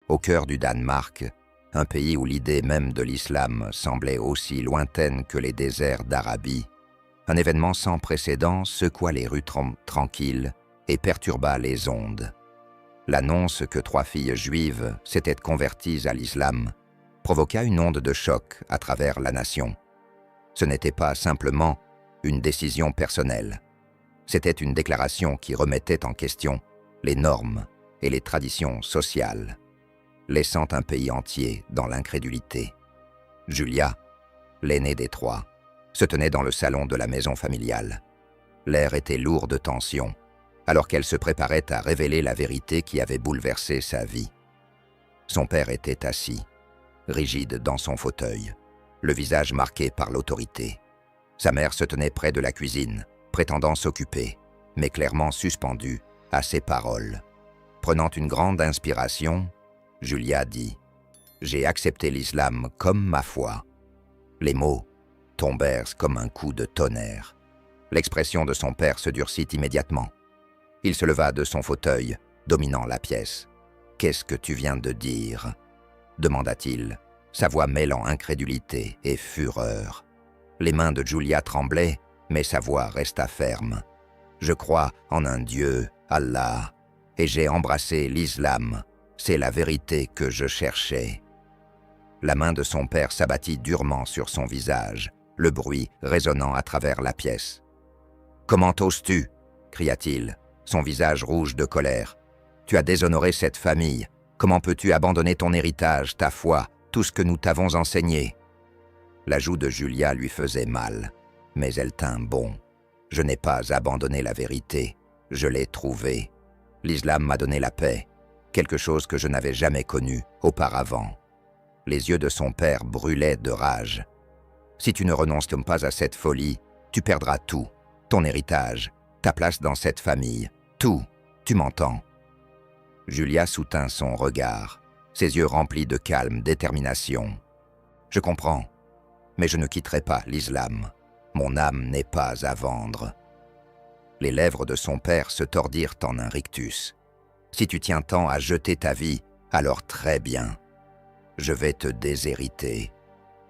au cœur du Danemark, un pays où l'idée même de l'islam semblait aussi lointaine que les déserts d'Arabie, un événement sans précédent secoua les rues tranquilles et perturba les ondes. L'annonce que 3 filles juives s'étaient converties à l'islam provoqua une onde de choc à travers la nation. Ce n'était pas simplement une décision personnelle. C'était une déclaration qui remettait en question les normes et les traditions sociales, laissant un pays entier dans l'incrédulité. Julia, l'aînée des 3, se tenait dans le salon de la maison familiale. L'air était lourd de tension, alors qu'elle se préparait à révéler la vérité qui avait bouleversé sa vie. Son père était assis, rigide dans son fauteuil, le visage marqué par l'autorité. Sa mère se tenait près de la cuisine, prétendant s'occuper, mais clairement suspendue à ses paroles. Prenant une grande inspiration, Julia dit « J'ai accepté l'islam comme ma foi ». Les mots tombèrent comme un coup de tonnerre. L'expression de son père se durcit immédiatement. Il se leva de son fauteuil, dominant la pièce. « Qu'est-ce que tu viens de dire ?» demanda-t-il, sa voix mêlant incrédulité et fureur. Les mains de Julia tremblaient, mais sa voix resta ferme. « Je crois en un Dieu, Allah, et j'ai embrassé l'islam. C'est la vérité que je cherchais. » La main de son père s'abattit durement sur son visage, le bruit résonnant à travers la pièce. « Comment oses-tu » cria-t-il, son visage rouge de colère. « Tu as déshonoré cette famille. Comment peux-tu abandonner ton héritage, ta foi, tout ce que nous t'avons enseigné ?» La joue de Julia lui faisait mal, mais elle tint bon. « Je n'ai pas abandonné la vérité, je l'ai trouvée. L'islam m'a donné la paix, quelque chose que je n'avais jamais connu auparavant. » Les yeux de son père brûlaient de rage. « Si tu ne renonces pas à cette folie, tu perdras tout, ton héritage, ta place dans cette famille, tout, tu m'entends ?» Julia soutint son regard, ses yeux remplis de calme détermination. « Je comprends, mais je ne quitterai pas l'islam. Mon âme n'est pas à vendre. » Les lèvres de son père se tordirent en un rictus. « Si tu tiens tant à jeter ta vie, alors très bien. Je vais te déshériter.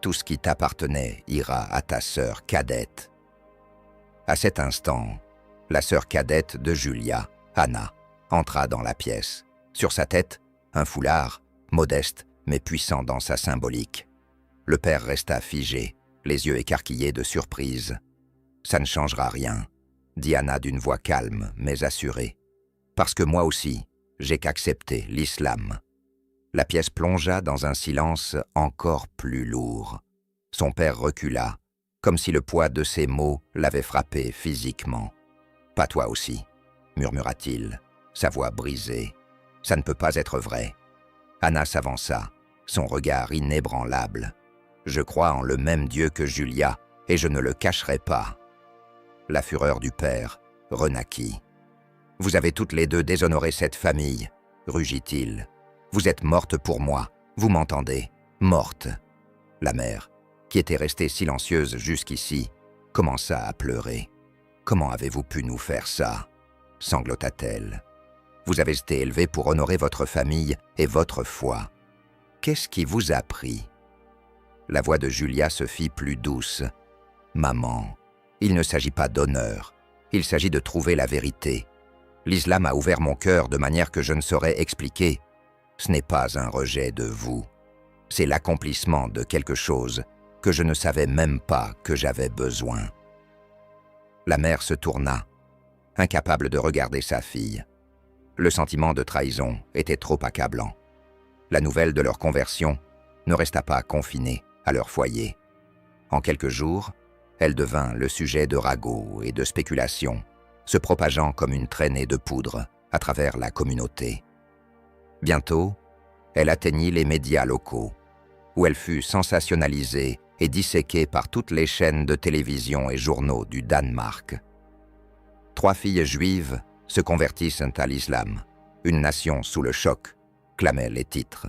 Tout ce qui t'appartenait ira à ta sœur cadette. » À cet instant, la sœur cadette de Julia, Anna, entra dans la pièce. Sur sa tête, un foulard, modeste mais puissant dans sa symbolique. Le père resta figé, les yeux écarquillés de surprise. « Ça ne changera rien », dit Anna d'une voix calme mais assurée. « Parce que moi aussi, j'ai qu'accepté l'islam. » La pièce plongea dans un silence encore plus lourd. Son père recula, comme si le poids de ses mots l'avait frappé physiquement. « Pas toi aussi », murmura-t-il, sa voix brisée. « Ça ne peut pas être vrai. » Anna s'avança, son regard inébranlable. « Je crois en le même Dieu que Julia, et je ne le cacherai pas. » La fureur du père renaquit. « Vous avez toutes les deux déshonoré cette famille, » rugit-il. « Vous êtes morte pour moi, vous m'entendez, morte. » La mère, qui était restée silencieuse jusqu'ici, commença à pleurer. « Comment avez-vous pu nous faire ça ?» sanglota-t-elle. « Vous avez été élevé pour honorer votre famille et votre foi. Qu'est-ce qui vous a pris ?» La voix de Julia se fit plus douce. « Maman, il ne s'agit pas d'honneur, il s'agit de trouver la vérité. L'islam a ouvert mon cœur de manière que je ne saurais expliquer. Ce n'est pas un rejet de vous. C'est l'accomplissement de quelque chose que je ne savais même pas que j'avais besoin. » La mère se tourna, incapable de regarder sa fille. Le sentiment de trahison était trop accablant. La nouvelle de leur conversion ne resta pas confinée à leur foyer. En quelques jours, elle devint le sujet de ragots et de spéculations, se propageant comme une traînée de poudre à travers la communauté. Bientôt, elle atteignit les médias locaux, où elle fut sensationnalisée et disséquée par toutes les chaînes de télévision et journaux du Danemark. 3 filles juives se convertissent à l'islam, une nation sous le choc, clamaient les titres.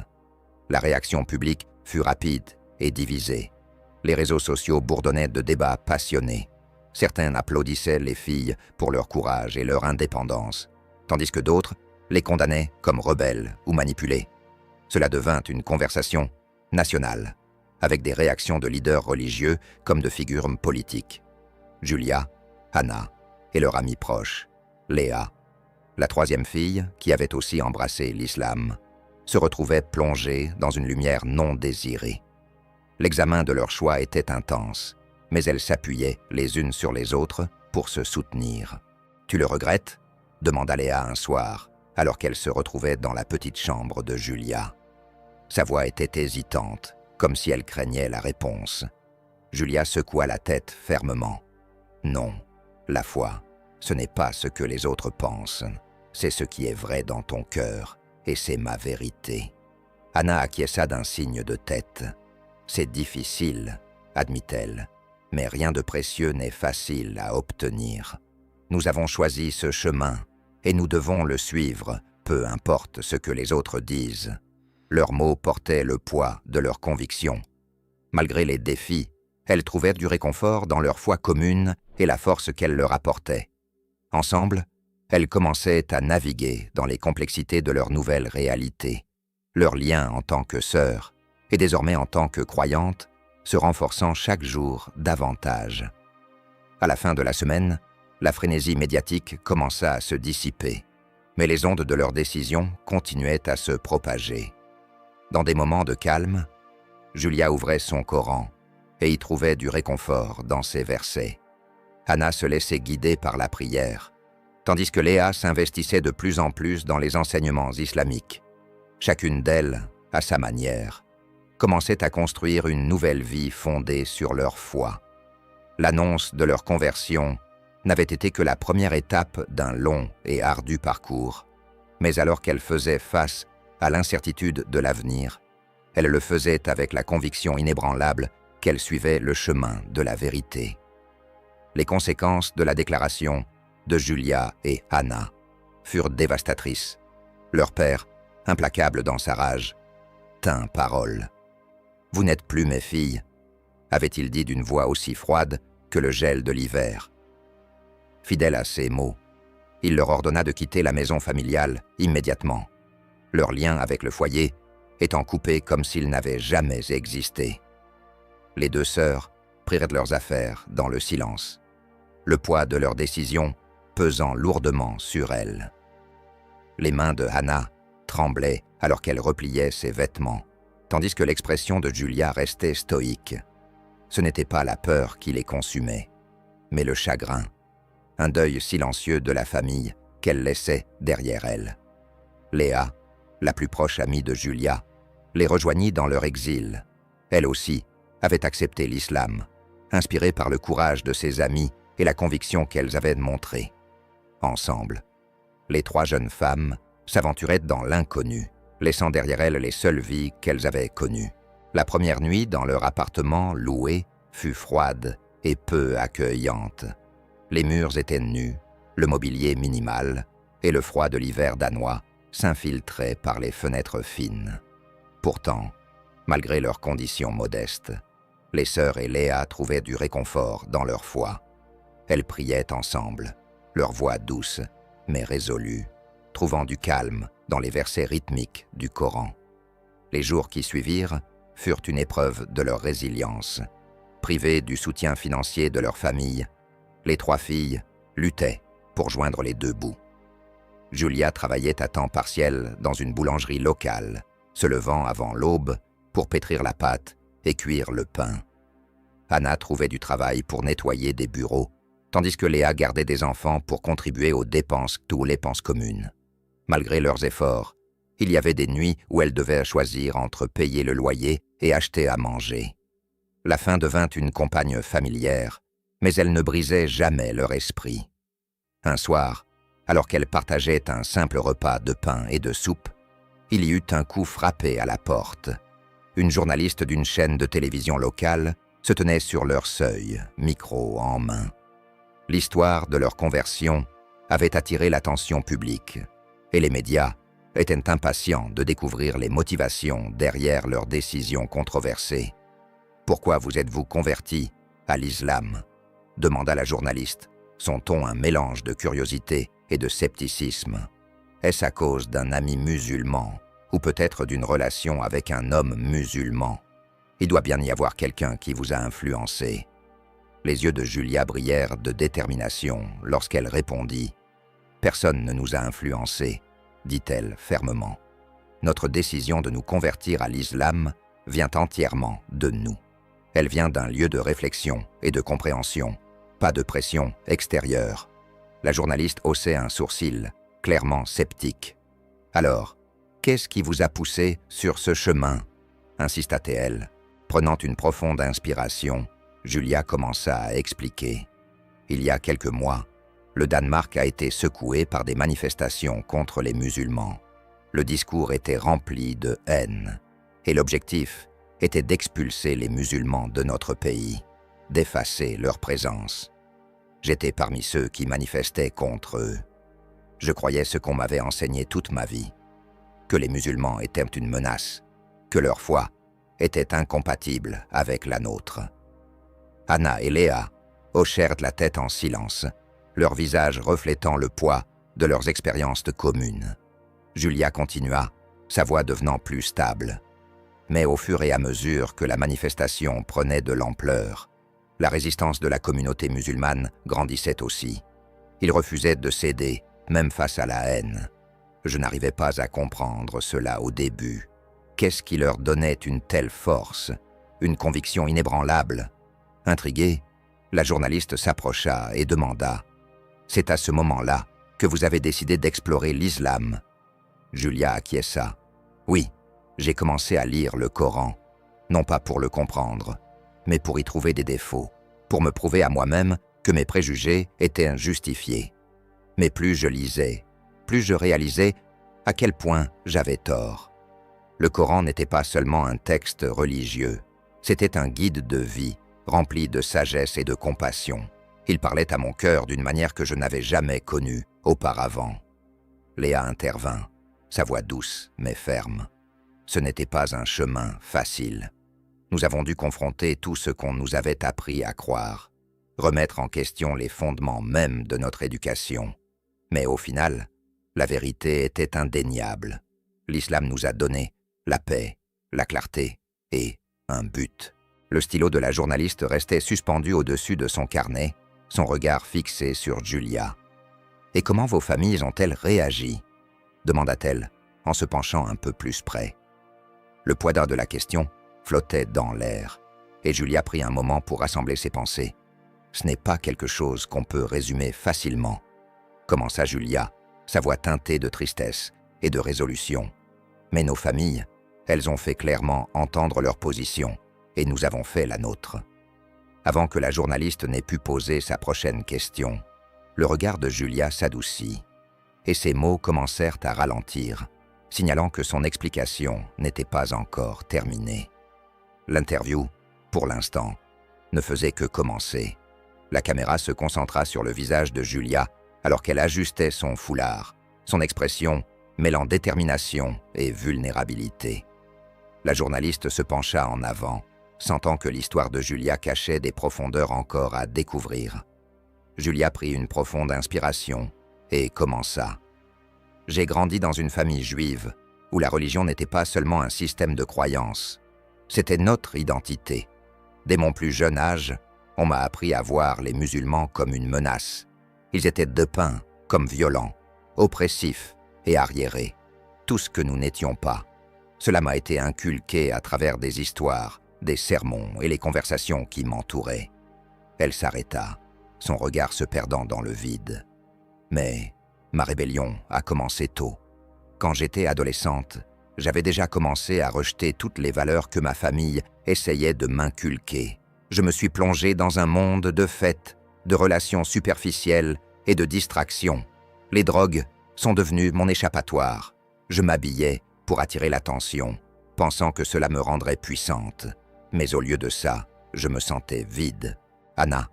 La réaction publique fut rapide et divisée. Les réseaux sociaux bourdonnaient de débats passionnés. Certains applaudissaient les filles pour leur courage et leur indépendance, tandis que d'autres les condamnaient comme rebelles ou manipulées. Cela devint une conversation nationale, avec des réactions de leaders religieux comme de figures politiques. Julia, Hana et leur amie proche, Léa, la troisième fille, qui avait aussi embrassé l'islam, se retrouvaient plongées dans une lumière non désirée. L'examen de leur choix était intense, mais elles s'appuyaient les unes sur les autres pour se soutenir. « Tu le regrettes ?» demanda Léa un soir, alors qu'elle se retrouvait dans la petite chambre de Julia. Sa voix était hésitante, comme si elle craignait la réponse. Julia secoua la tête fermement. « Non, la foi, ce n'est pas ce que les autres pensent. C'est ce qui est vrai dans ton cœur, et c'est ma vérité. » Hana acquiesça d'un signe de tête. « C'est difficile, admit-elle, mais rien de précieux n'est facile à obtenir. Nous avons choisi ce chemin, et nous devons le suivre, peu importe ce que les autres disent. » Leurs mots portaient le poids de leurs convictions. Malgré les défis, elles trouvèrent du réconfort dans leur foi commune et la force qu'elle leur apportait. Ensemble, elles commençaient à naviguer dans les complexités de leur nouvelle réalité. Leur lien en tant que sœurs, et désormais en tant que croyantes, se renforçant chaque jour davantage. À la fin de la semaine, la frénésie médiatique commença à se dissiper, mais les ondes de leurs décisions continuaient à se propager. Dans des moments de calme, Julia ouvrait son Coran et y trouvait du réconfort dans ses versets. Hana se laissait guider par la prière, tandis que Léa s'investissait de plus en plus dans les enseignements islamiques. Chacune d'elles, à sa manière, commençait à construire une nouvelle vie fondée sur leur foi. L'annonce de leur conversion n'avait été que la première étape d'un long et ardu parcours, mais alors qu'elles faisaient face à l'incertitude de l'avenir, elle le faisait avec la conviction inébranlable qu'elle suivait le chemin de la vérité. Les conséquences de la déclaration de Julia et Hana furent dévastatrices. Leur père, implacable dans sa rage, tint parole. « Vous n'êtes plus mes filles », avait-il dit d'une voix aussi froide que le gel de l'hiver. Fidèle à ces mots, il leur ordonna de quitter la maison familiale immédiatement, leur lien avec le foyer étant coupé comme s'il n'avait jamais existé. Les deux sœurs prirent leurs affaires dans le silence, le poids de leur décision pesant lourdement sur elles. Les mains de Hana tremblaient alors qu'elle repliait ses vêtements, tandis que l'expression de Julia restait stoïque. Ce n'était pas la peur qui les consumait, mais le chagrin, un deuil silencieux de la famille qu'elle laissait derrière elle. Léa, la plus proche amie de Julia, les rejoignit dans leur exil. Elle aussi avait accepté l'islam, inspirée par le courage de ses amis et la conviction qu'elles avaient montrée. Ensemble, les trois jeunes femmes s'aventuraient dans l'inconnu, laissant derrière elles les seules vies qu'elles avaient connues. La première nuit dans leur appartement loué fut froide et peu accueillante. Les murs étaient nus, le mobilier minimal, et le froid de l'hiver danois s'infiltrait par les fenêtres fines. Pourtant, malgré leurs conditions modestes, les sœurs et Léa trouvaient du réconfort dans leur foi. Elles priaient ensemble, leur voix douce mais résolue, trouvant du calme dans les versets rythmiques du Coran. Les jours qui suivirent furent une épreuve de leur résilience. Privées du soutien financier de leur famille, les trois filles luttaient pour joindre les deux bouts. Julia travaillait à temps partiel dans une boulangerie locale, se levant avant l'aube pour pétrir la pâte et cuire le pain. Hana trouvait du travail pour nettoyer des bureaux, tandis que Léa gardait des enfants pour contribuer aux dépenses communes. Malgré leurs efforts, il y avait des nuits où elles devaient choisir entre payer le loyer et acheter à manger. La faim devint une compagne familière, mais elle ne brisait jamais leur esprit. Un soir, alors qu'elles partageaient un simple repas de pain et de soupe, il y eut un coup frappé à la porte. Une journaliste d'une chaîne de télévision locale se tenait sur leur seuil, micro en main. L'histoire de leur conversion avait attiré l'attention publique, et les médias étaient impatients de découvrir les motivations derrière leurs décisions controversées. « Pourquoi vous êtes-vous converti à l'islam ?» demanda la journaliste, son ton un mélange de curiosité et de scepticisme. « Est-ce à cause d'un ami musulman ou peut-être d'une relation avec un homme musulman. Il doit bien y avoir quelqu'un qui vous a influencé. » Les yeux de Julia brillèrent de détermination lorsqu'elle répondit. « Personne ne nous a influencés, » dit-elle fermement. « Notre décision de nous convertir à l'islam vient entièrement de nous. Elle vient d'un lieu de réflexion et de compréhension, pas de pression extérieure. » La journaliste haussait un sourcil, clairement sceptique. « Alors, qu'est-ce qui vous a poussé sur ce chemin ?» insista-t-elle. Prenant une profonde inspiration, Julia commença à expliquer. Il y a quelques mois, le Danemark a été secoué par des manifestations contre les musulmans. Le discours était rempli de haine, et l'objectif était d'expulser les musulmans de notre pays, d'effacer leur présence. J'étais parmi ceux qui manifestaient contre eux. Je croyais ce qu'on m'avait enseigné toute ma vie, que les musulmans étaient une menace, que leur foi était incompatible avec la nôtre. Anna et Léa hochèrent la tête en silence, leur visage reflétant le poids de leurs expériences communes. Julia continua, sa voix devenant plus stable. Mais au fur et à mesure que la manifestation prenait de l'ampleur, la résistance de la communauté musulmane grandissait aussi. Ils refusaient de céder, même face à la haine. Je n'arrivais pas à comprendre cela au début. Qu'est-ce qui leur donnait une telle force, une conviction inébranlable? Intriguée, la journaliste s'approcha et demanda « C'est à ce moment-là que vous avez décidé d'explorer l'islam ?» Julia acquiesça. « Oui, j'ai commencé à lire le Coran, non pas pour le comprendre, mais pour y trouver des défauts, pour me prouver à moi-même que mes préjugés étaient injustifiés. Mais plus je lisais, plus je réalisais à quel point j'avais tort. Le Coran n'était pas seulement un texte religieux, c'était un guide de vie, rempli de sagesse et de compassion. Il parlait à mon cœur d'une manière que je n'avais jamais connue auparavant. » Léa intervint, sa voix douce mais ferme. « Ce n'était pas un chemin facile. Nous avons dû confronter tout ce qu'on nous avait appris à croire, remettre en question les fondements mêmes de notre éducation. Mais au final, la vérité était indéniable. L'islam nous a donné la paix, la clarté et un but. » Le stylo de la journaliste restait suspendu au-dessus de son carnet, son regard fixé sur Julia. « Et comment vos familles ont-elles réagi ?» demanda-t-elle, en se penchant un peu plus près. Le poids de la question flottait dans l'air, et Julia prit un moment pour rassembler ses pensées. « Ce n'est pas quelque chose qu'on peut résumer facilement », commença Julia, sa voix teintée de tristesse et de résolution. « Mais nos familles, elles ont fait clairement entendre leur position, et nous avons fait la nôtre. » Avant que la journaliste n'ait pu poser sa prochaine question, le regard de Julia s'adoucit, et ses mots commencèrent à ralentir, signalant que son explication n'était pas encore terminée. L'interview, pour l'instant, ne faisait que commencer. La caméra se concentra sur le visage de Julia alors qu'elle ajustait son foulard, son expression mêlant détermination et vulnérabilité. La journaliste se pencha en avant, sentant que l'histoire de Julia cachait des profondeurs encore à découvrir. Julia prit une profonde inspiration et commença. « J'ai grandi dans une famille juive où la religion n'était pas seulement un système de croyances, c'était notre identité. Dès mon plus jeune âge, on m'a appris à voir les musulmans comme une menace. Ils étaient depeints comme violents, oppressifs et arriérés, tout ce que nous n'étions pas. Cela m'a été inculqué à travers des histoires, des sermons et les conversations qui m'entouraient. » Elle s'arrêta, son regard se perdant dans le vide. « Mais ma rébellion a commencé tôt. Quand j'étais adolescente, j'avais déjà commencé à rejeter toutes les valeurs que ma famille essayait de m'inculquer. Je me suis plongé dans un monde de fêtes, de relations superficielles et de distractions. Les drogues sont devenues mon échappatoire. Je m'habillais pour attirer l'attention, pensant que cela me rendrait puissante. Mais au lieu de ça, je me sentais vide. » Anna,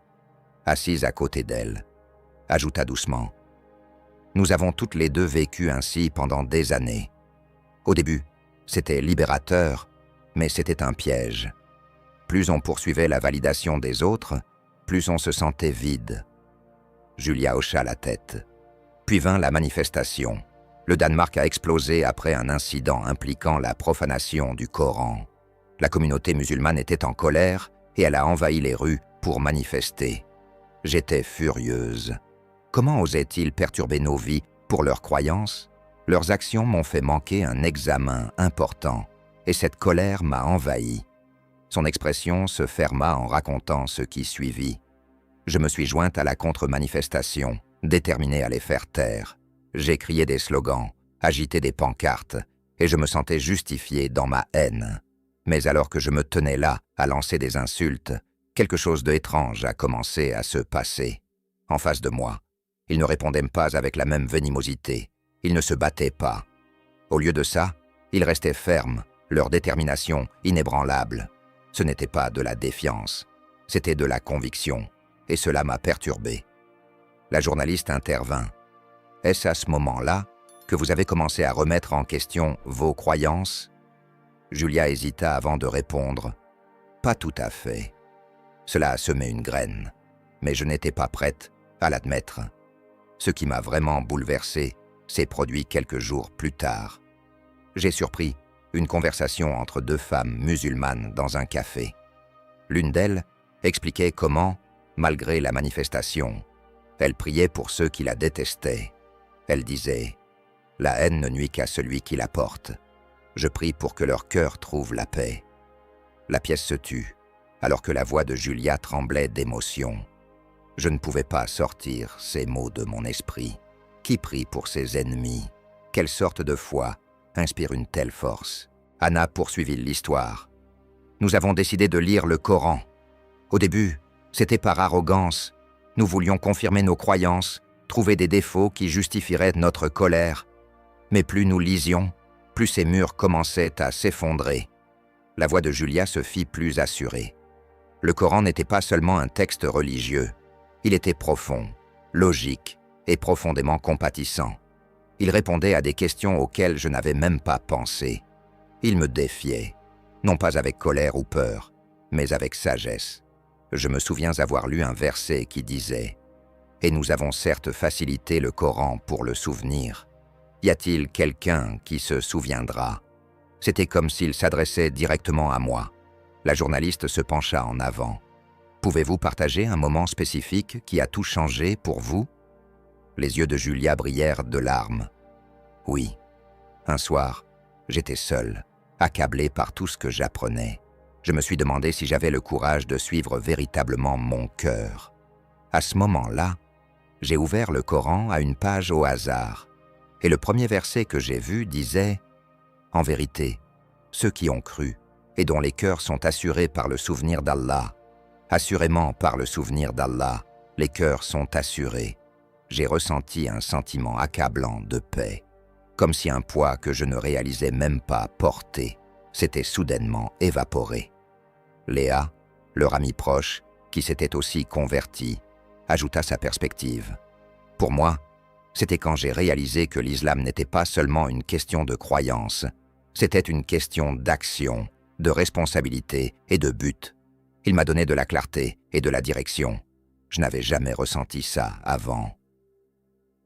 assise à côté d'elle, ajouta doucement. « Nous avons toutes les deux vécu ainsi pendant des années. Au début, c'était libérateur, mais c'était un piège. Plus on poursuivait la validation des autres, plus on se sentait vide. » Julia hocha la tête. Puis vint la manifestation, Le Danemark a explosé après un incident impliquant la profanation du Coran. La communauté musulmane était en colère et elle a envahi les rues pour manifester. J'étais furieuse. Comment osaient-ils perturber nos vies pour leurs croyances? Leurs actions m'ont fait manquer un examen important et cette colère m'a envahi. Son expression se ferma en racontant ce qui suivit. Je me suis jointe à la contre-manifestation, déterminée à les faire taire. J'ai crié des slogans, agité des pancartes, et je me sentais justifié dans ma haine. Mais alors que je me tenais là à lancer des insultes, quelque chose d'étrange a commencé à se passer. En face de moi, ils ne répondaient pas avec la même venimosité. Ils ne se battaient pas. Au lieu de ça, ils restaient fermes, leur détermination inébranlable. Ce n'était pas de la défiance, c'était de la conviction, et cela m'a perturbé. La journaliste intervint. Est-ce à ce moment-là que vous avez commencé à remettre en question vos croyances? Julia hésita avant de répondre. Pas tout à fait. Cela a semé une graine, mais je n'étais pas prête à l'admettre. Ce qui m'a vraiment bouleversé s'est produit quelques jours plus tard. J'ai surpris une conversation entre deux femmes musulmanes dans un café. L'une d'elles expliquait comment, malgré la manifestation, elle priait pour ceux qui la détestaient. Elle disait « La haine ne nuit qu'à celui qui la porte. Je prie pour que leur cœur trouve la paix. » La pièce se tut, alors que la voix de Julia tremblait d'émotion. Je ne pouvais pas sortir ces mots de mon esprit. Qui prie pour ses ennemis? Quelle sorte de foi inspire une telle force? Anna poursuivit l'histoire. Nous avons décidé de lire le Coran. Au début, c'était par arrogance. Nous voulions confirmer nos croyances, trouver des défauts qui justifieraient notre colère. Mais plus nous lisions, plus ces murs commençaient à s'effondrer. La voix de Julia se fit plus assurée. Le Coran n'était pas seulement un texte religieux. Il était profond, logique et profondément compatissant. Il répondait à des questions auxquelles je n'avais même pas pensé. Il me défiait, non pas avec colère ou peur, mais avec sagesse. Je me souviens avoir lu un verset qui disait « Et nous avons certes facilité le Coran pour le souvenir. Y a-t-il quelqu'un qui se souviendra ?» C'était comme s'il s'adressait directement à moi. La journaliste se pencha en avant. « Pouvez-vous partager un moment spécifique qui a tout changé pour vous ?» Les yeux de Julia brillèrent de larmes. « Oui. Un soir, j'étais seul, accablé par tout ce que j'apprenais. Je me suis demandé si j'avais le courage de suivre véritablement mon cœur. À ce moment-là, j'ai ouvert le Coran à une page au hasard, et le premier verset que j'ai vu disait « En vérité, ceux qui ont cru et dont les cœurs sont assurés par le souvenir d'Allah, assurément par le souvenir d'Allah, les cœurs sont assurés. » J'ai ressenti un sentiment accablant de paix, comme si un poids que je ne réalisais même pas porter s'était soudainement évaporé. Léa, leur amie proche, qui s'était aussi convertie, ajouta sa perspective. Pour moi, c'était quand j'ai réalisé que l'islam n'était pas seulement une question de croyance, c'était une question d'action, de responsabilité et de but. Il m'a donné de la clarté et de la direction. Je n'avais jamais ressenti ça avant.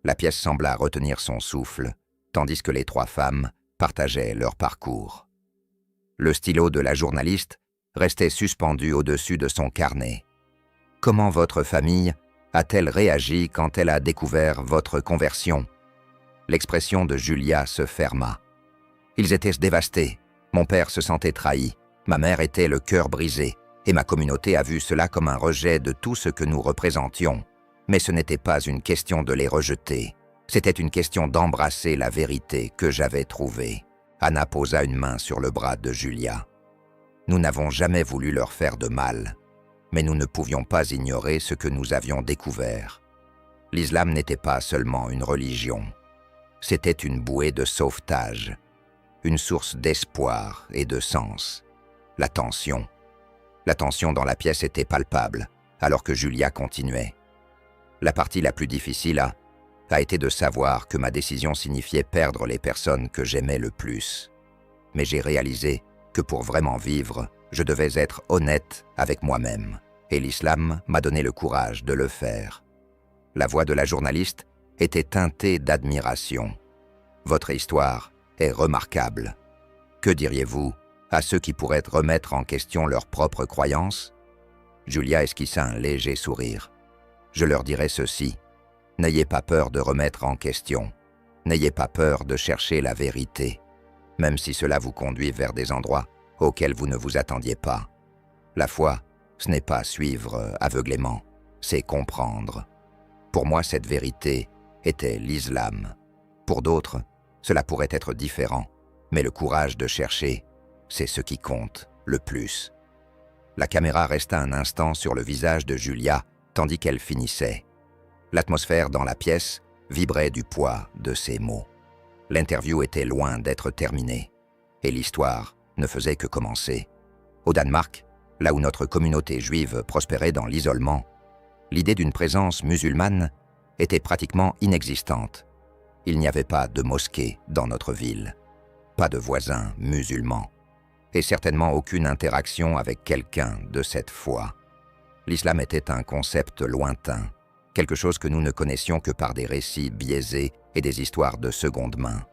La pièce sembla retenir son souffle, tandis que les trois femmes partageaient leur parcours. Le stylo de la journaliste restait suspendu au-dessus de son carnet. « Comment votre famille a-t-elle réagi quand elle a découvert votre conversion ?» L'expression de Julia se ferma. « Ils étaient dévastés. Mon père se sentait trahi. Ma mère était le cœur brisé. Et ma communauté a vu cela comme un rejet de tout ce que nous représentions. Mais ce n'était pas une question de les rejeter. C'était une question d'embrasser la vérité que j'avais trouvée. » Anna posa une main sur le bras de Julia. « Nous n'avons jamais voulu leur faire de mal, mais nous ne pouvions pas ignorer ce que nous avions découvert. L'islam n'était pas seulement une religion. C'était une bouée de sauvetage, une source d'espoir et de sens. La tension dans la pièce était palpable, alors que Julia continuait. La partie la plus difficile a été de savoir que ma décision signifiait perdre les personnes que j'aimais le plus. Mais j'ai réalisé que pour vraiment vivre, je devais être honnête avec moi-même, et l'islam m'a donné le courage de le faire. La voix de la journaliste était teintée d'admiration. Votre histoire est remarquable. Que diriez-vous à ceux qui pourraient remettre en question leurs propres croyances ?» Julia esquissa un léger sourire. « Je leur dirais ceci. N'ayez pas peur de remettre en question. N'ayez pas peur de chercher la vérité, même si cela vous conduit vers des endroits auxquels vous ne vous attendiez pas. La foi, ce n'est pas suivre aveuglément, c'est comprendre. Pour moi, cette vérité était l'islam. Pour d'autres, cela pourrait être différent, mais le courage de chercher, c'est ce qui compte le plus. » La caméra resta un instant sur le visage de Julia, tandis qu'elle finissait. L'atmosphère dans la pièce vibrait du poids de ses mots. L'interview était loin d'être terminée, et l'histoire ne faisait que commencer. Au Danemark, là où notre communauté juive prospérait dans l'isolement, l'idée d'une présence musulmane était pratiquement inexistante. Il n'y avait pas de mosquée dans notre ville, pas de voisins musulmans, et certainement aucune interaction avec quelqu'un de cette foi. L'islam était un concept lointain, quelque chose que nous ne connaissions que par des récits biaisés et des histoires de seconde main.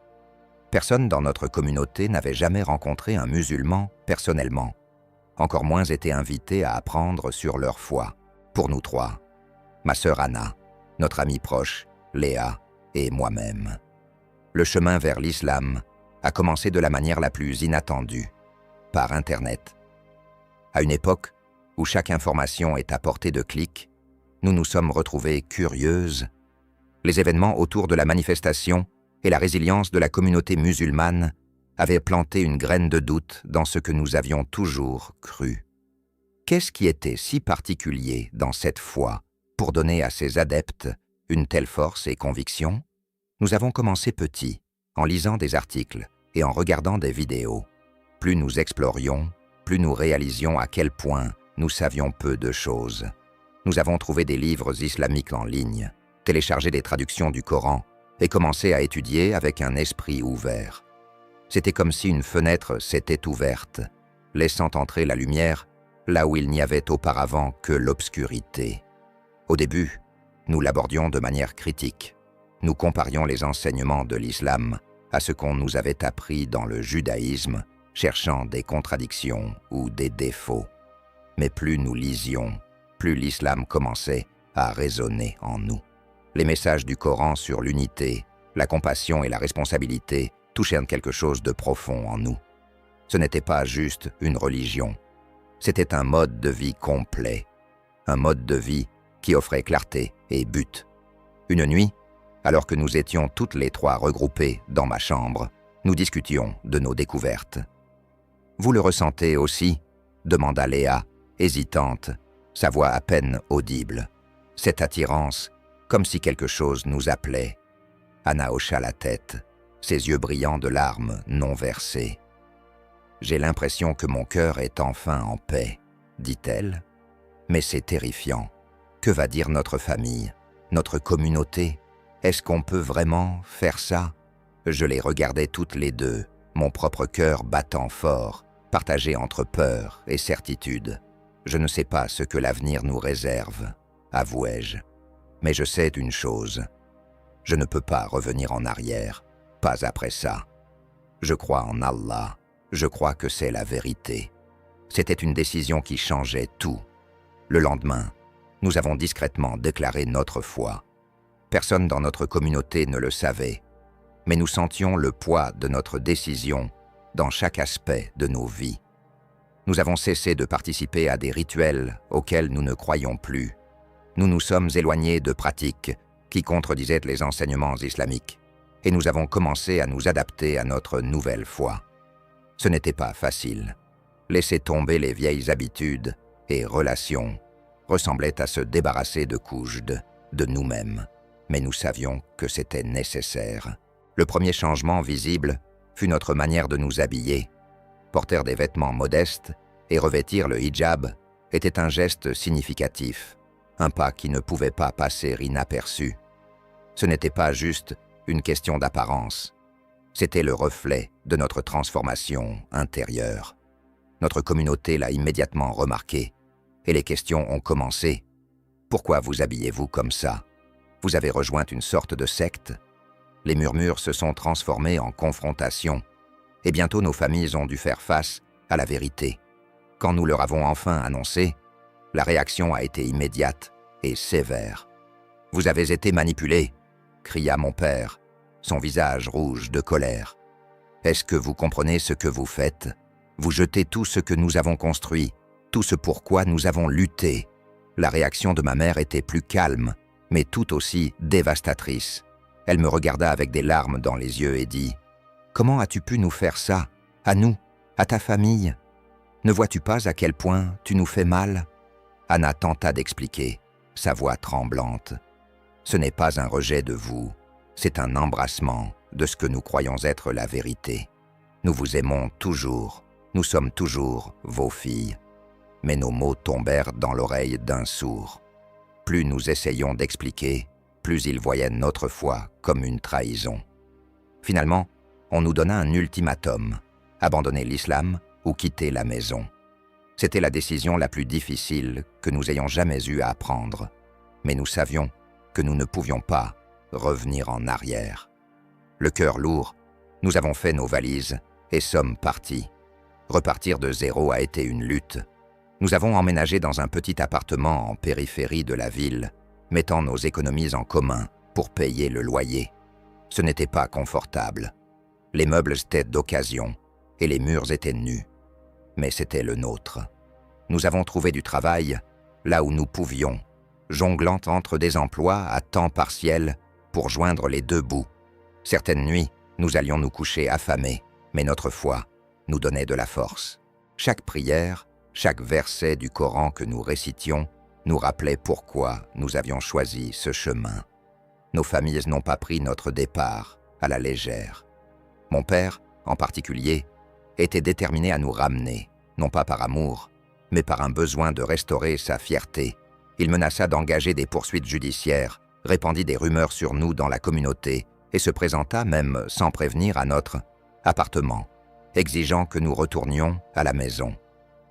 Personne dans notre communauté n'avait jamais rencontré un musulman personnellement, encore moins été invité à apprendre sur leur foi. Pour nous trois, ma sœur Anna, notre amie proche, Léa, et moi-même. Le chemin vers l'islam a commencé de la manière la plus inattendue, par Internet. À une époque où chaque information est à portée de clic, nous nous sommes retrouvés curieuses. Les événements autour de la manifestation et la résilience de la communauté musulmane avaient planté une graine de doute dans ce que nous avions toujours cru. Qu'est-ce qui était si particulier dans cette foi pour donner à ses adeptes une telle force et conviction? Nous avons commencé petit, en lisant des articles et en regardant des vidéos. Plus nous explorions, plus nous réalisions à quel point nous savions peu de choses. Nous avons trouvé des livres islamiques en ligne, téléchargé des traductions du Coran et commencé à étudier avec un esprit ouvert. C'était comme si une fenêtre s'était ouverte, laissant entrer la lumière là où il n'y avait auparavant que l'obscurité. Au début, nous l'abordions de manière critique. Nous comparions les enseignements de l'islam à ce qu'on nous avait appris dans le judaïsme, cherchant des contradictions ou des défauts. Mais plus nous lisions, plus l'islam commençait à résonner en nous. Les messages du Coran sur l'unité, la compassion et la responsabilité touchaient quelque chose de profond en nous. Ce n'était pas juste une religion, c'était un mode de vie complet, un mode de vie qui offrait clarté et but. Une nuit, alors que nous étions toutes les trois regroupées dans ma chambre, nous discutions de nos découvertes. « Vous le ressentez aussi ?» demanda Léa, hésitante, sa voix à peine audible. Cette attirance, comme si quelque chose nous appelait. Anna hocha la tête, ses yeux brillants de larmes non versées. « J'ai l'impression que mon cœur est enfin en paix, » dit-elle. « Mais c'est terrifiant. Que va dire notre famille, notre communauté? Est-ce qu'on peut vraiment faire ça ?» Je les regardais toutes les deux, mon propre cœur battant fort, partagé entre peur et certitude. Je ne sais pas ce que l'avenir nous réserve, avouai-je. Mais je sais une chose. Je ne peux pas revenir en arrière, pas après ça. Je crois en Allah, je crois que c'est la vérité. C'était une décision qui changeait tout. Le lendemain, nous avons discrètement déclaré notre foi. Personne dans notre communauté ne le savait, mais nous sentions le poids de notre décision dans chaque aspect de nos vies. Nous avons cessé de participer à des rituels auxquels nous ne croyons plus. Nous nous sommes éloignés de pratiques qui contredisaient les enseignements islamiques, et nous avons commencé à nous adapter à notre nouvelle foi. Ce n'était pas facile. Laisser tomber les vieilles habitudes et relations ressemblait à se débarrasser de couches de nous-mêmes, mais nous savions que c'était nécessaire. Le premier changement visible fut notre manière de nous habiller. Porter des vêtements modestes et revêtir le hijab était un geste significatif, un pas qui ne pouvait pas passer inaperçu. Ce n'était pas juste une question d'apparence, c'était le reflet de notre transformation intérieure. Notre communauté l'a immédiatement remarqué, et les questions ont commencé. « Pourquoi vous habillez-vous comme ça? Vous avez rejoint une sorte de secte ?» Les murmures se sont transformés en confrontations, et bientôt nos familles ont dû faire face à la vérité. Quand nous leur avons enfin annoncé, la réaction a été immédiate et sévère. « Vous avez été manipulés !» cria mon père, son visage rouge de colère. « Est-ce que vous comprenez ce que vous faites? Vous jetez tout ce que nous avons construit, tout ce pourquoi nous avons lutté. » La réaction de ma mère était plus calme, mais tout aussi dévastatrice. Elle me regarda avec des larmes dans les yeux et dit « Comment as-tu pu nous faire ça? À nous, à ta famille? Ne vois-tu pas à quel point tu nous fais mal ?» Anna tenta d'expliquer, sa voix tremblante. « Ce n'est pas un rejet de vous, c'est un embrassement de ce que nous croyons être la vérité. Nous vous aimons toujours, nous sommes toujours vos filles. » Mais nos mots tombèrent dans l'oreille d'un sourd. Plus nous essayons d'expliquer, plus il voyait notre foi comme une trahison. Finalement, on nous donna un ultimatum, abandonner l'islam ou quitter la maison. C'était la décision la plus difficile que nous ayons jamais eu à prendre, mais nous savions que nous ne pouvions pas revenir en arrière. Le cœur lourd, nous avons fait nos valises et sommes partis. Repartir de zéro a été une lutte. Nous avons emménagé dans un petit appartement en périphérie de la ville, mettant nos économies en commun pour payer le loyer. Ce n'était pas confortable. Les meubles étaient d'occasion et les murs étaient nus. Mais c'était le nôtre. Nous avons trouvé du travail là où nous pouvions, jonglant entre des emplois à temps partiel pour joindre les deux bouts. Certaines nuits, nous allions nous coucher affamés, mais notre foi nous donnait de la force. Chaque prière, chaque verset du Coran que nous récitions nous rappelait pourquoi nous avions choisi ce chemin. Nos familles n'ont pas pris notre départ à la légère. Mon père, en particulier, était déterminé à nous ramener, non pas par amour, mais par un besoin de restaurer sa fierté. Il menaça d'engager des poursuites judiciaires, répandit des rumeurs sur nous dans la communauté et se présenta même sans prévenir à notre appartement, exigeant que nous retournions à la maison.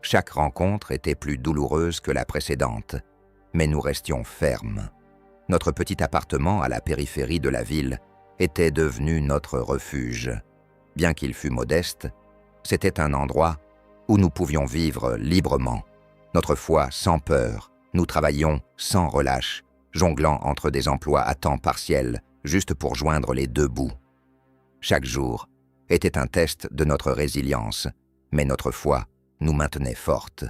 Chaque rencontre était plus douloureuse que la précédente, mais nous restions fermes. Notre petit appartement à la périphérie de la ville était devenu notre refuge. Bien qu'il fût modeste, c'était un endroit où nous pouvions vivre librement. Notre foi sans peur, nous travaillions sans relâche, jonglant entre des emplois à temps partiel, juste pour joindre les deux bouts. Chaque jour était un test de notre résilience, mais notre foi nous maintenait forte.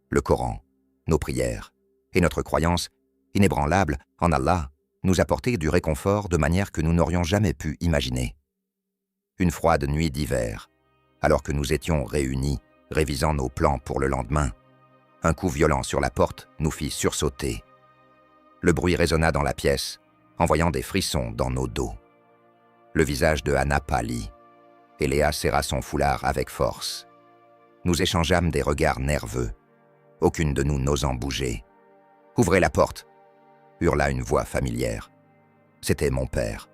Le Coran, nos prières et notre croyance inébranlable en Allah nous apportaient du réconfort de manière que nous n'aurions jamais pu imaginer. Une froide nuit d'hiver, alors que nous étions réunis, révisant nos plans pour le lendemain, un coup violent sur la porte nous fit sursauter. Le bruit résonna dans la pièce, envoyant des frissons dans nos dos. Le visage de Anna pâlit, et Léa serra son foulard avec force. Nous échangeâmes des regards nerveux, aucune de nous n'osant bouger. « Ouvrez la porte !» hurla une voix familière. C'était mon père.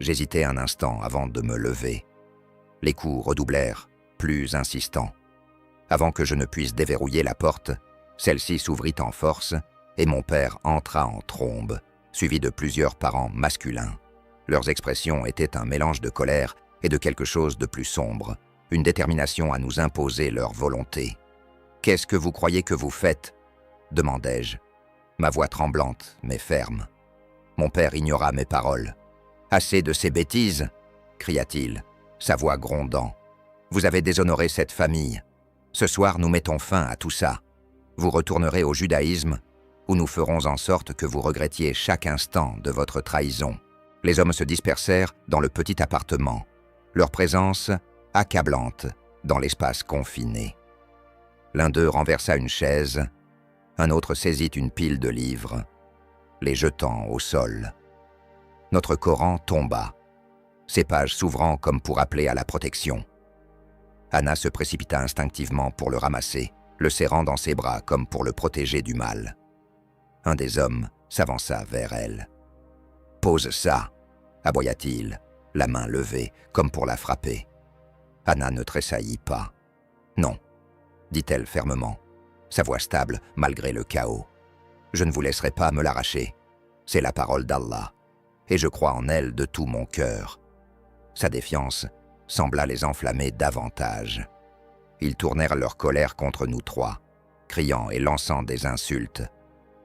J'hésitai un instant avant de me lever. Les coups redoublèrent, plus insistants. Avant que je ne puisse déverrouiller la porte, celle-ci s'ouvrit en force et mon père entra en trombe, suivi de plusieurs parents masculins. Leurs expressions étaient un mélange de colère et de quelque chose de plus sombre, une détermination à nous imposer leur volonté. « Qu'est-ce que vous croyez que vous faites ?» demandai-je, ma voix tremblante mais ferme. Mon père ignora mes paroles. « Assez de ces bêtises !» cria-t-il, sa voix grondant. « Vous avez déshonoré cette famille. Ce soir, nous mettons fin à tout ça. Vous retournerez au judaïsme, où nous ferons en sorte que vous regrettiez chaque instant de votre trahison. » Les hommes se dispersèrent dans le petit appartement, leur présence accablante dans l'espace confiné. L'un d'eux renversa une chaise, un autre saisit une pile de livres, les jetant au sol. Notre Coran tomba, ses pages s'ouvrant comme pour appeler à la protection. Anna se précipita instinctivement pour le ramasser, le serrant dans ses bras comme pour le protéger du mal. Un des hommes s'avança vers elle. « Pose ça !» aboya-t-il, la main levée, comme pour la frapper. Anna ne tressaillit pas. « Non !» dit-elle fermement, sa voix stable malgré le chaos. « Je ne vous laisserai pas me l'arracher. C'est la parole d'Allah. et je crois en elle de tout mon cœur. » Sa défiance sembla les enflammer davantage. Ils tournèrent leur colère contre nous trois, criant et lançant des insultes.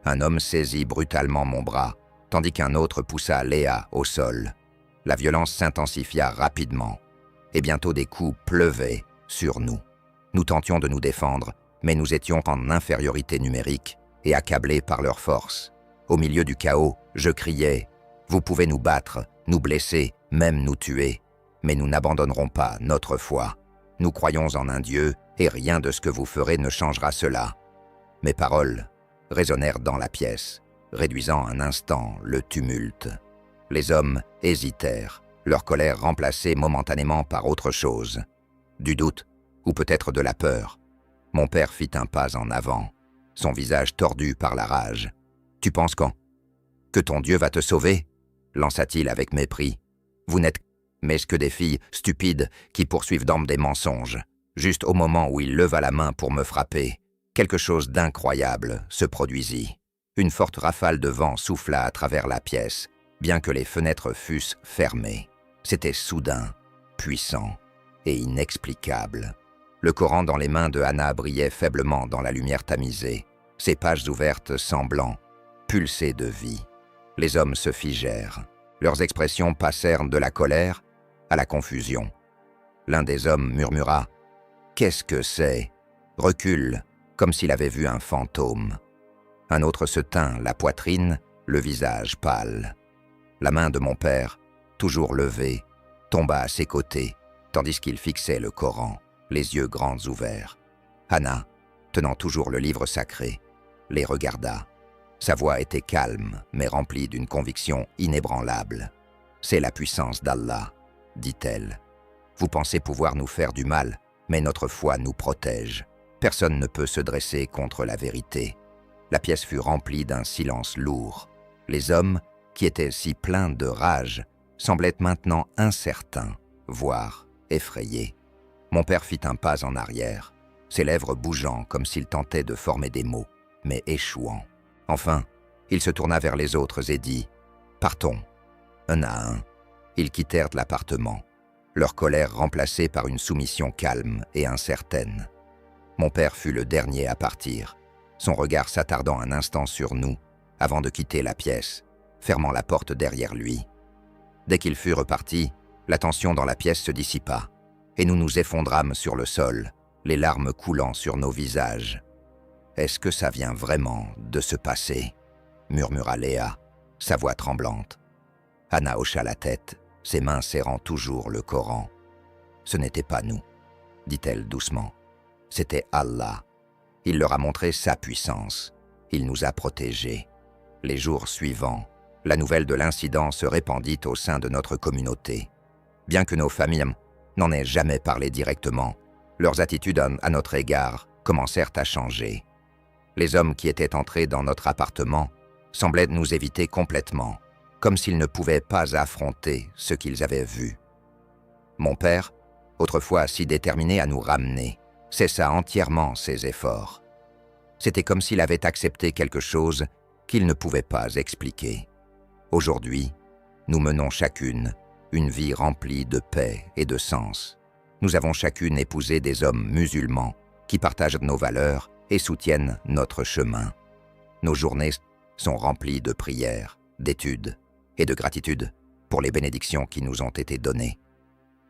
Un homme saisit brutalement mon bras, tandis qu'un autre poussa Léa au sol. La violence s'intensifia rapidement, et bientôt des coups pleuvaient sur nous. Nous tentions de nous défendre, mais nous étions en infériorité numérique et accablés par leur force. Au milieu du chaos, je criais « Vous pouvez nous battre, nous blesser, même nous tuer, mais nous n'abandonnerons pas notre foi. Nous croyons en un Dieu, et rien de ce que vous ferez ne changera cela. » Mes paroles résonnèrent dans la pièce, réduisant un instant le tumulte. Les hommes hésitèrent, leur colère remplacée momentanément par autre chose. Du doute, ou peut-être de la peur. Mon père fit un pas en avant, son visage tordu par la rage. « Tu penses que ton Dieu va te sauver ?» lança-t-il avec mépris. « Vous n'êtes mais que des filles stupides qui poursuivent d'hommes des mensonges. » Juste au moment où il leva la main pour me frapper, quelque chose d'incroyable se produisit. Une forte rafale de vent souffla à travers la pièce, bien que les fenêtres fussent fermées. C'était soudain, puissant et inexplicable. Le Coran dans les mains de Hana brillait faiblement dans la lumière tamisée, ses pages ouvertes semblant pulser de vie. Les hommes se figèrent. Leurs expressions passèrent de la colère à la confusion. L'un des hommes murmura « Qu'est-ce que c'est ?» Recule, comme s'il avait vu un fantôme. Un autre se tint la poitrine, le visage pâle. La main de mon père, toujours levée, tomba à ses côtés, tandis qu'il fixait le Coran, les yeux grands ouverts. Hana, tenant toujours le livre sacré, les regarda. Sa voix était calme, mais remplie d'une conviction inébranlable. « C'est la puissance d'Allah, » dit-elle. « Vous pensez pouvoir nous faire du mal, mais notre foi nous protège. Personne ne peut se dresser contre la vérité. » La pièce fut remplie d'un silence lourd. Les hommes, qui étaient si pleins de rage, semblaient maintenant incertains, voire effrayés. Mon père fit un pas en arrière, ses lèvres bougeant comme s'il tentait de former des mots, mais échouant. Enfin, il se tourna vers les autres et dit « Partons ». Un à un, ils quittèrent l'appartement, leur colère remplacée par une soumission calme et incertaine. Mon père fut le dernier à partir, son regard s'attardant un instant sur nous avant de quitter la pièce, fermant la porte derrière lui. Dès qu'il fut reparti, la tension dans la pièce se dissipa, et nous nous effondrames sur le sol, les larmes coulant sur nos visages. « Est-ce que ça vient vraiment de se passer ?» murmura Léa, sa voix tremblante. Hana hocha la tête, ses mains serrant toujours le Coran. « Ce n'était pas nous, » dit-elle doucement. « C'était Allah. Il leur a montré sa puissance. Il nous a protégés. » Les jours suivants, la nouvelle de l'incident se répandit au sein de notre communauté. Bien que nos familles n'en aient jamais parlé directement, leurs attitudes à notre égard commencèrent à changer. Les hommes qui étaient entrés dans notre appartement semblaient nous éviter complètement, comme s'ils ne pouvaient pas affronter ce qu'ils avaient vu. Mon père, autrefois si déterminé à nous ramener, cessa entièrement ses efforts. C'était comme s'il avait accepté quelque chose qu'il ne pouvait pas expliquer. Aujourd'hui, nous menons chacune une vie remplie de paix et de sens. Nous avons chacune épousé des hommes musulmans qui partagent nos valeurs et soutiennent notre chemin. Nos journées sont remplies de prières, d'études et de gratitude pour les bénédictions qui nous ont été données.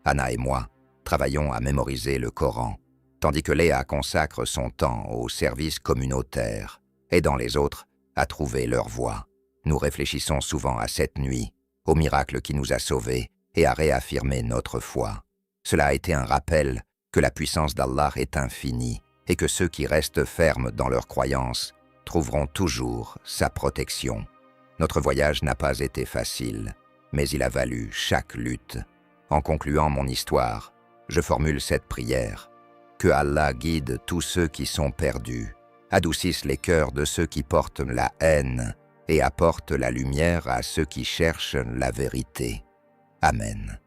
Hana et moi travaillons à mémoriser le Coran, tandis que Léa consacre son temps au service communautaire, aidant les autres à trouver leur voie. Nous réfléchissons souvent à cette nuit, au miracle qui nous a sauvés et à réaffirmer notre foi. Cela a été un rappel que la puissance d'Allah est infinie et que ceux qui restent fermes dans leur croyance trouveront toujours sa protection. Notre voyage n'a pas été facile, mais il a valu chaque lutte. En concluant mon histoire, je formule cette prière. Que Allah guide tous ceux qui sont perdus, adoucisse les cœurs de ceux qui portent la haine et apporte la lumière à ceux qui cherchent la vérité. Amen.